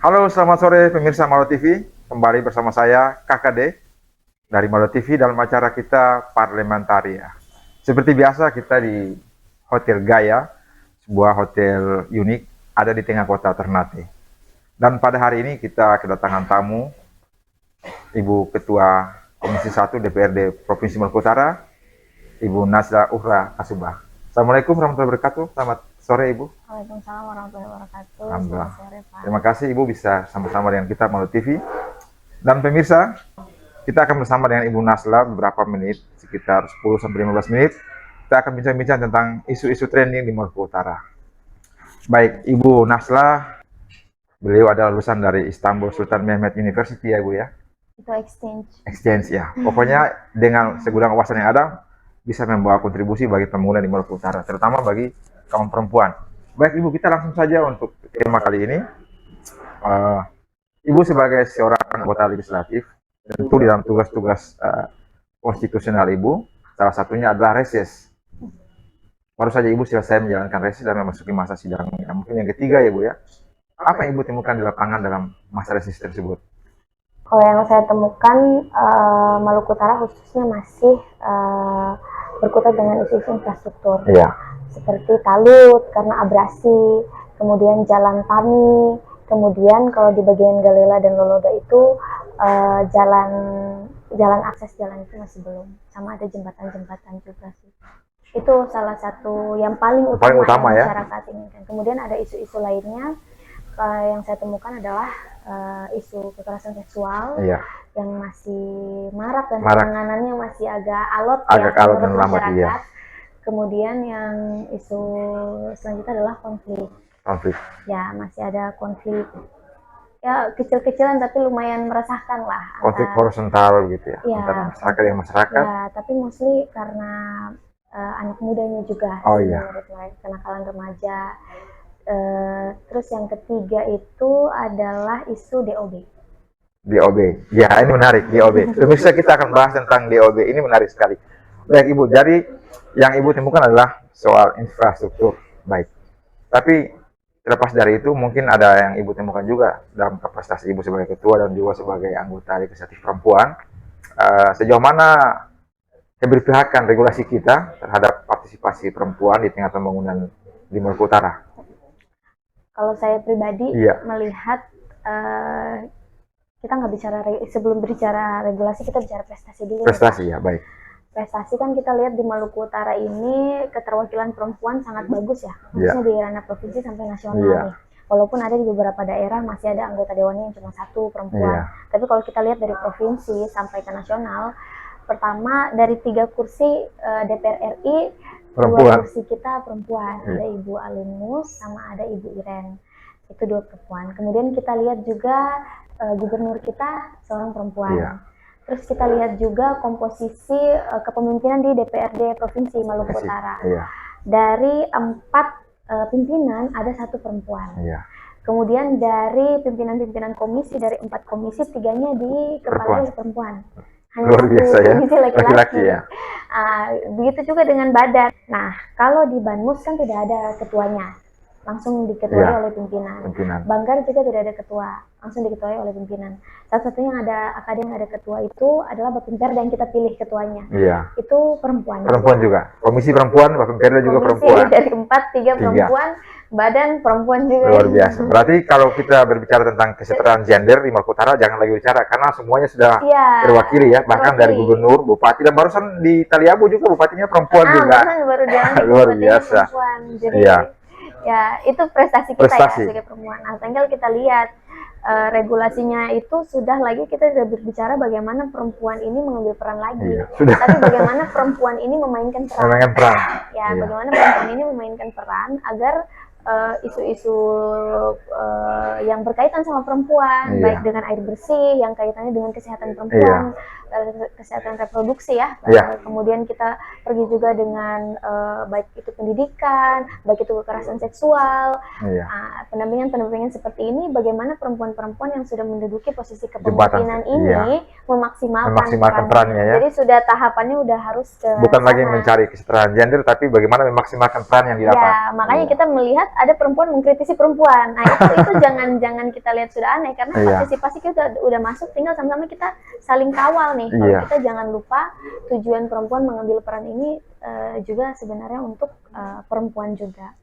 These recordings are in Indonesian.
Halo, selamat sore pemirsa Malo TV. Kembali bersama saya KKD dari Malo TV dalam acara kita Parlementaria. Seperti biasa kita di Hotel Gaya, sebuah hotel unik ada di tengah kota Ternate. Dan pada hari ini kita kedatangan tamu Ibu Ketua Komisi 1 DPRD Provinsi Maluku Utara, Ibu Nazla Uhra Kasubah. Assalamualaikum warahmatullahi wabarakatuh. Selamat sore Ibu. Waalaikumsalam warahmatullahi wabarakatuh. Alhamdulillah. Selamat sore, Pak. Terima kasih Ibu bisa sama-sama dengan kita Malo TV. Dan pemirsa, kita akan bersama dengan Ibu Nazla beberapa menit, sekitar 10-15 menit. Kita akan bincang-bincang tentang isu-isu trending di Maluku Utara. Baik, Ibu Nazla, beliau adalah lulusan dari Istanbul Sultan Mehmet University ya Bu ya? Itu exchange. Exchange ya. Pokoknya dengan segudang wawasan yang ada, bisa membawa kontribusi bagi pembangunan di Maluku Utara, terutama bagi kaum perempuan. Baik Ibu, kita langsung saja untuk tema kali ini. Ibu sebagai seorang anggota legislatif, tentu di dalam tugas-tugas konstitusional Ibu, salah satunya adalah reses. Baru saja Ibu selesai menjalankan reses dan memasuki masa sidang mungkin yang ketiga ya Bu ya. Apa yang Ibu temukan di lapangan dalam masa reses tersebut? Kalau yang saya temukan, Maluku Utara khususnya masih berkutat dengan isu-isu infrastruktur. Iya. Seperti talut karena abrasi, kemudian jalan tani, kemudian kalau di bagian Galela dan Loloda itu jalan akses jalan itu masih belum, sama ada jembatan-jembatan juga sih. Itu salah satu yang paling utama ya masyarakat ini. Kemudian ada isu-isu lainnya yang saya temukan adalah isu kekerasan seksual yang masih marak dan penanganannya masih agak alot alot dan lambat masyarakat. Kemudian yang isu selanjutnya adalah konflik. Ya, masih ada konflik. Ya, kecil-kecilan tapi lumayan meresahkan lah. Konflik horizontal gitu ya, antara masyarakat yang masyarakat. Ya, tapi mostly karena anak mudanya juga. Kenakalan remaja. Terus yang ketiga itu adalah isu DOB. DOB, ya ini menarik DOB. Pemirsa, kita akan bahas tentang DOB, ini menarik sekali. Baik Ibu, dari yang Ibu temukan adalah soal infrastruktur, baik. Tapi terlepas dari itu, mungkin ada yang Ibu temukan juga dalam kapasitas Ibu sebagai ketua dan juga sebagai anggota legislatif perempuan. Sejauh mana keberpihakan regulasi kita terhadap partisipasi perempuan di tengah pembangunan di Maluku Utara? Kalau saya pribadi melihat kita nggak bicara sebelum berbicara regulasi, kita bicara prestasi dulu. Prestasi ya, baik. Prestasi kan kita lihat di Maluku Utara ini keterwakilan perempuan sangat bagus ya, khususnya di ranah provinsi sampai nasional nih. Walaupun ada di beberapa daerah masih ada anggota dewannya yang cuma satu perempuan. Tapi kalau kita lihat dari provinsi sampai ke nasional, pertama dari 3 kursi DPR RI, 2 kursi kita perempuan, ada Ibu Alinus sama ada Ibu Iren, itu 2 perempuan. Kemudian kita lihat juga gubernur kita seorang perempuan. Terus kita lihat juga komposisi kepemimpinan di DPRD Provinsi Maluku Utara. Dari 4 pimpinan ada 1 perempuan. Kemudian dari pimpinan-pimpinan komisi, dari 4 komisi 3-nya dikepalai oleh perempuan. Hanya luar biasa ya, laki-laki ya. Begitu juga dengan badan. Nah, kalau di Banmus kan tidak ada ketuanya, langsung diketuai oleh pimpinan. Banggar juga tidak ada ketua, langsung diketuai oleh pimpinan. Satu-satunya yang ada akademi yang ada ketua itu adalah Bapimperda yang kita pilih ketuanya. Itu perempuan. Perempuan juga. Komisi perempuan, Bapimperda juga perempuan. Dari 4, 3 perempuan, badan perempuan juga. Luar biasa. Berarti kalau kita berbicara tentang kesetaraan gender di Maluku Utara, jangan lagi bicara karena semuanya sudah terwakili ya, bahkan dari gubernur, bupati, dan barusan di Taliabu juga bupatinya perempuan juga. Baru luar biasa. Jadi ya itu prestasi kita ya sebagai perempuan. Nah, tinggal kita lihat regulasinya itu sudah lagi kita sudah berbicara bagaimana perempuan ini mengambil peran lagi. Tapi bagaimana perempuan ini memainkan peran. Bagaimana perempuan ini memainkan peran agar isu-isu yang berkaitan sama perempuan, baik dengan air bersih, yang kaitannya dengan kesehatan perempuan, kesehatan reproduksi ya. Kemudian kita pergi juga dengan baik itu pendidikan, baik itu kekerasan seksual, pendampingan seperti ini, bagaimana perempuan-perempuan yang sudah menduduki posisi kepemimpinan ini memaksimalkan perannya ya. Jadi sudah tahapannya udah harus bukan lagi mencari kesetaraan gender, tapi bagaimana memaksimalkan peran yang didapat. Makanya kita melihat ada perempuan mengkritisi perempuan. Nah itu jangan kita lihat sudah aneh, karena partisipasi kita udah masuk, tinggal sama-sama kita saling kawal nih. Kalau kita jangan lupa tujuan perempuan mengambil peran ini juga sebenarnya untuk perempuan juga.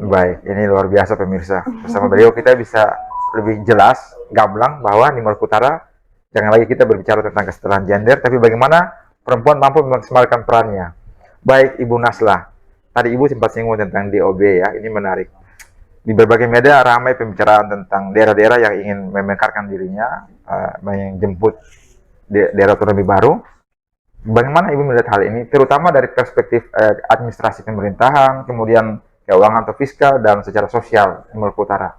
Baik, ini luar biasa pemirsa. Bersama beliau kita bisa lebih jelas, gamblang bahwa di Maluku Utara jangan lagi kita berbicara tentang kesetaraan gender, tapi bagaimana perempuan mampu memaksimalkan perannya. Baik, Ibu Nasla, tadi Ibu sempat singgung tentang DOB ya, ini menarik. Di berbagai media ramai pembicaraan tentang daerah-daerah yang ingin memekarkan dirinya, menjemput daerah otonomi baru. Bagaimana Ibu melihat hal ini, terutama dari perspektif administrasi pemerintahan, kemudian keuangan atau fiskal, dan secara sosial di Maluku Utara?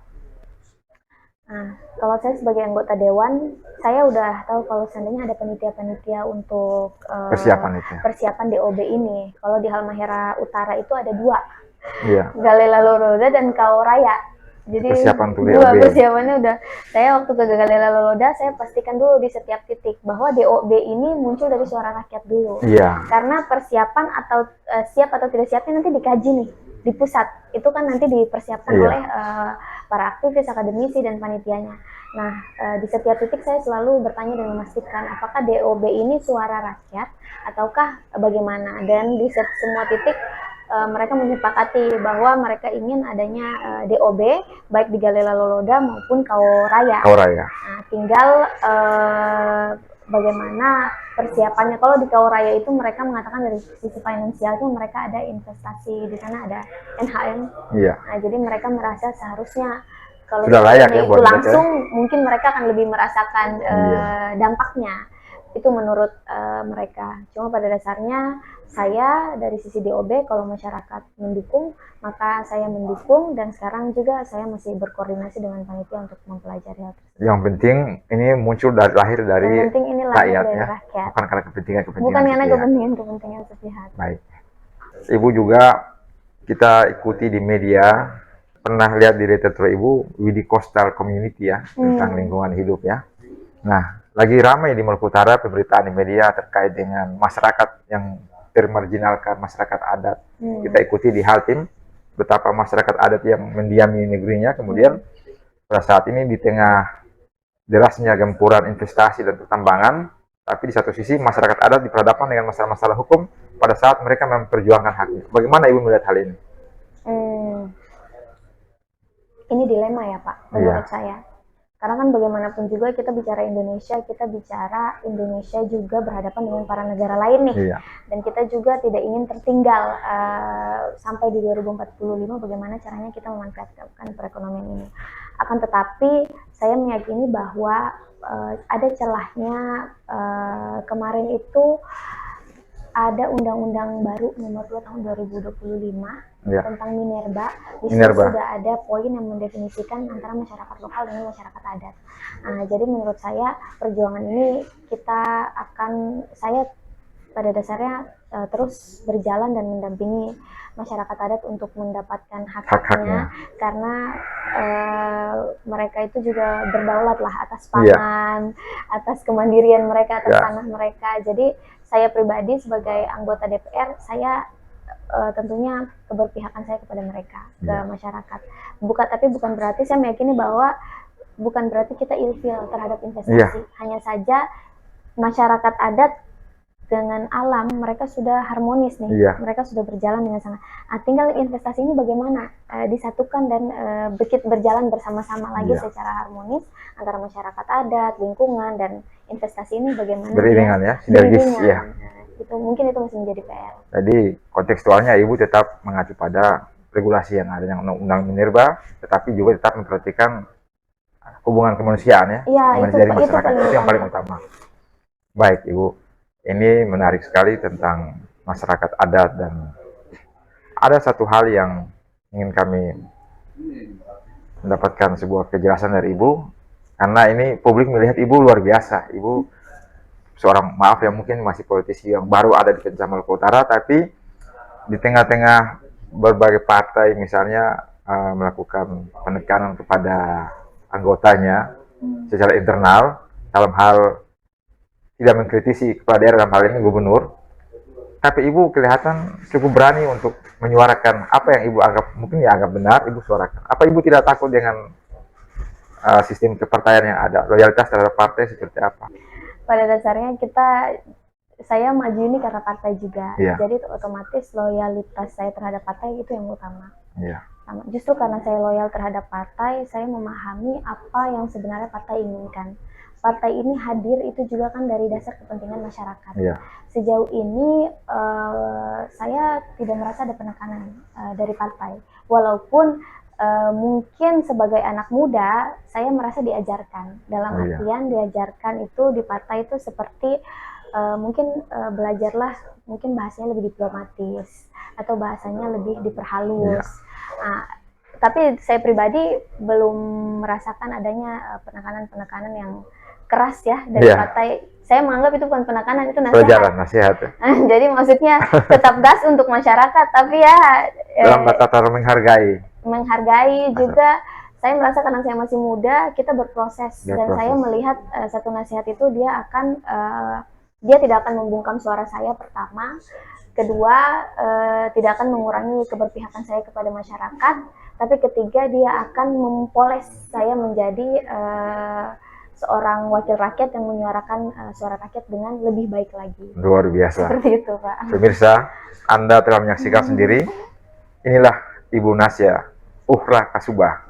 Nah, kalau saya sebagai anggota dewan, saya udah tahu kalau seandainya ada panitia-panitia untuk persiapan DOB ini. Kalau di Halmahera Utara itu ada 2, Galela Loloda dan Kao Raya. Jadi persiapannya udah, saya waktu ke Galela Loloda, saya pastikan dulu di setiap titik bahwa DOB ini muncul dari suara rakyat dulu. Karena persiapan atau siap atau tidak siapnya nanti dikaji nih di pusat, itu kan nanti dipersiapkan oleh para aktivis, akademisi, dan panitianya. Nah, di setiap titik saya selalu bertanya dan memastikan apakah DOB ini suara rakyat ataukah bagaimana, dan di semua titik mereka menyepakati bahwa mereka ingin adanya DOB baik di Galela Loloda maupun Kao Raya. Nah, tinggal bagaimana persiapannya. Kalau di Kao Raya itu mereka mengatakan dari sisi finansialnya mereka ada investasi, di sana ada NHN. Nah, jadi mereka merasa seharusnya kalau itu langsung mungkin mereka akan lebih merasakan dampaknya. Itu menurut mereka. Cuma pada dasarnya saya dari sisi DOB, kalau masyarakat mendukung maka saya mendukung, dan sekarang juga saya masih berkoordinasi dengan panitia untuk mempelajari hal tersebut. Yang penting ini muncul lahir dari rakyat, ya, rakyat. Bukan karena kepentingan kepentingan sepihak. Baik, Ibu juga kita ikuti di media, pernah lihat di literatur Ibu Widi Coastal Community ya, tentang lingkungan hidup ya. Nah, lagi ramai di Maluku Utara pemberitaan di media terkait dengan masyarakat yang termarginalkan, masyarakat adat. Kita ikuti di Haltim betapa masyarakat adat yang mendiami negerinya, kemudian pada saat ini di tengah derasnya gempuran investasi dan pertambangan, tapi di satu sisi masyarakat adat diperhadapkan dengan masalah-masalah hukum pada saat mereka memperjuangkan haknya. Bagaimana Ibu melihat hal ini? Ini dilema ya Pak, menurut saya. Karena kan bagaimanapun juga kita bicara Indonesia juga berhadapan dengan para negara lain nih. Dan kita juga tidak ingin tertinggal sampai di 2045 bagaimana caranya kita memanfaatkan perekonomian ini. Akan tetapi saya meyakini bahwa ada celahnya. Kemarin itu ada undang-undang baru nomor 2 tahun 2025 tentang Minerba. Di situ sudah ada poin yang mendefinisikan antara masyarakat lokal dengan masyarakat adat. Nah, jadi menurut saya perjuangan ini saya pada dasarnya terus berjalan dan mendampingi masyarakat adat untuk mendapatkan hak-haknya, karena mereka itu juga berdaulat lah atas pangan, atas kemandirian mereka, atas tanah mereka. Jadi saya pribadi sebagai anggota DPR, saya tentunya keberpihakan saya kepada mereka, ke masyarakat. Tapi bukan berarti saya meyakini bahwa bukan berarti kita ilfil terhadap investasi. Hanya saja masyarakat adat dengan alam mereka sudah harmonis nih, mereka sudah berjalan dengan sangat. Tinggal investasi ini bagaimana disatukan dan berjalan bersama-sama lagi secara harmonis antara masyarakat adat, lingkungan, dan investasi ini bagaimana beriringan ya, sinergis ya. Mungkin itu masih menjadi PR. Jadi kontekstualnya Ibu tetap mengacu pada regulasi yang ada, yang Undang Minerba, tetapi juga tetap memperhatikan hubungan kemanusiaan ya, dari masyarakat, itu yang paling utama. Baik Ibu, ini menarik sekali tentang masyarakat adat, dan ada satu hal yang ingin kami mendapatkan sebuah kejelasan dari Ibu, karena ini publik melihat Ibu luar biasa. Ibu seorang, maaf ya, mungkin masih politisi yang baru ada di Pencah Maluku Utara, tapi di tengah-tengah berbagai partai misalnya melakukan penekanan kepada anggotanya secara internal dalam hal tidak mengkritisi kepala daerah, dalam hal ini gubernur, tapi Ibu kelihatan cukup berani untuk menyuarakan apa yang Ibu anggap mungkin ya anggap benar, Ibu suarakan. Apa Ibu tidak takut dengan sistem kepartaian yang ada, loyalitas terhadap partai seperti apa? Pada dasarnya saya maju ini karena partai juga, jadi otomatis loyalitas saya terhadap partai itu yang utama. Justru karena saya loyal terhadap partai, saya memahami apa yang sebenarnya partai inginkan. Partai ini hadir itu juga kan dari dasar kepentingan masyarakat. Sejauh ini saya tidak merasa ada penekanan dari partai, walaupun mungkin sebagai anak muda saya merasa diajarkan, dalam artian diajarkan itu di partai itu seperti mungkin belajarlah, mungkin bahasanya lebih diplomatis atau bahasanya lebih diperhalus. Tapi saya pribadi belum merasakan adanya penekanan-penekanan yang keras ya dari partai. Saya menganggap itu bukan penekanan, itu nasihat. Jadi maksudnya tetap gas untuk masyarakat, tapi ya dalam tataran menghargai juga. Saya merasa karena saya masih muda, kita berproses. Dan saya melihat satu nasihat itu dia tidak akan membungkam suara saya, pertama. Kedua, tidak akan mengurangi keberpihakan saya kepada masyarakat. Tapi ketiga, dia akan mempoles saya menjadi seorang wakil rakyat yang menyuarakan suara rakyat dengan lebih baik lagi. Luar biasa. Seperti itu, Pak. Pemirsa, Anda telah menyaksikan sendiri. Inilah Ibu Nasya Uhra Kasubah.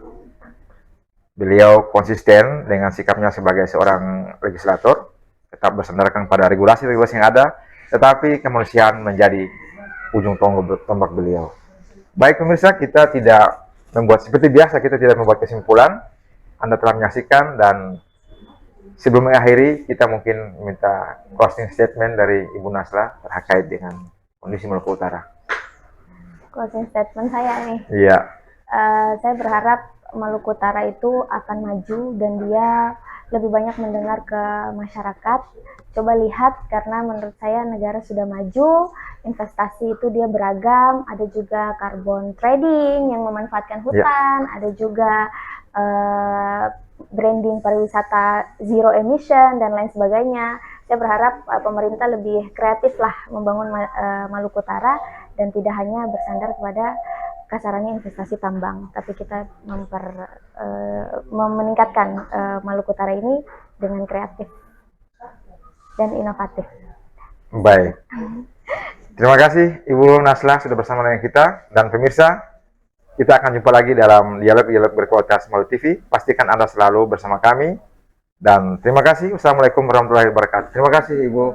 Beliau konsisten dengan sikapnya sebagai seorang legislator, tetap bersandarkan pada regulasi-regulasi yang ada, tetapi kemanusiaan menjadi ujung tombak beliau. Baik pemirsa, kita tidak membuat seperti biasa, kita tidak membuat kesimpulan. Anda telah menyaksikan, dan sebelum mengakhiri, kita mungkin minta closing statement dari Ibu Nasla terkait dengan kondisi Maluku Utara. Closing statement saya nih. Saya berharap Maluku Utara itu akan maju dan dia lebih banyak mendengar ke masyarakat. Coba lihat, karena menurut saya negara sudah maju, investasi itu dia beragam, ada juga carbon trading yang memanfaatkan hutan, ada juga branding pariwisata zero emission dan lain sebagainya. Saya berharap pemerintah lebih kreatif lah membangun Maluku Utara dan tidak hanya bersandar kepada kasarannya investasi tambang, tapi kita meningkatkan Maluku Utara ini dengan kreatif dan inovatif. Baik. Terima kasih Ibu Nasla sudah bersama dengan kita, dan pemirsa, kita akan jumpa lagi dalam dialog-dialog berkualitas Malu TV. Pastikan Anda selalu bersama kami, dan terima kasih. Wassalamualaikum warahmatullahi wabarakatuh. Terima kasih Ibu.